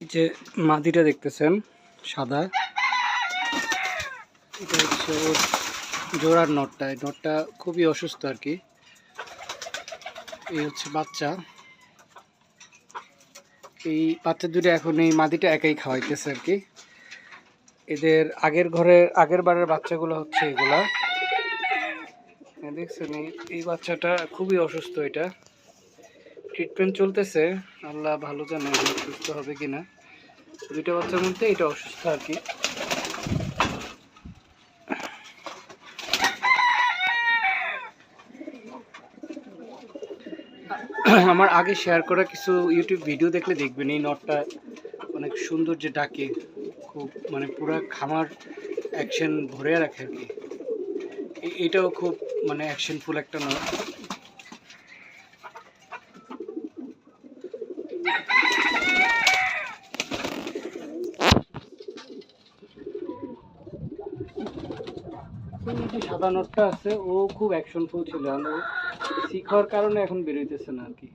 যে মাদিটা দেখতেছেন সাদা, এটা হচ্ছে ওর জোড়ার নটটা। এই নটটা খুবই অসুস্থ আর কি। এই হচ্ছে বাচ্চা। এই বাচ্চা দুটো এখন এই মাদিটা একাই খাওয়াইতেছে আর কি। এদের আগের বারের বাচ্চাগুলো হচ্ছে এগুলা দেখছেন। এই বাচ্চাটা খুবই অসুস্থ। এটা ট্রিটমেন্ট চলতেছে, আল্লাহ ভালো জানে সুস্থ হবে কিনা। দুইটা বাচ্চার মধ্যে এটা অসুস্থ আর কি। আমার আগে শেয়ার করা কিছু ইউটিউব ভিডিও দেখলে দেখবেন এই নটটা অনেক সুন্দর যে ডাকে, খুব মানে পুরো খামার অ্যাকশন ভরে রাখে আর কি। এটাও খুব মানে অ্যাকশনফুল একটা নট। এই যে সাদা নটটা আছে ও খুব অ্যাকশনফুল ছিল, ও শিখার কারণে এখন বেরোইতেছে না আর কি।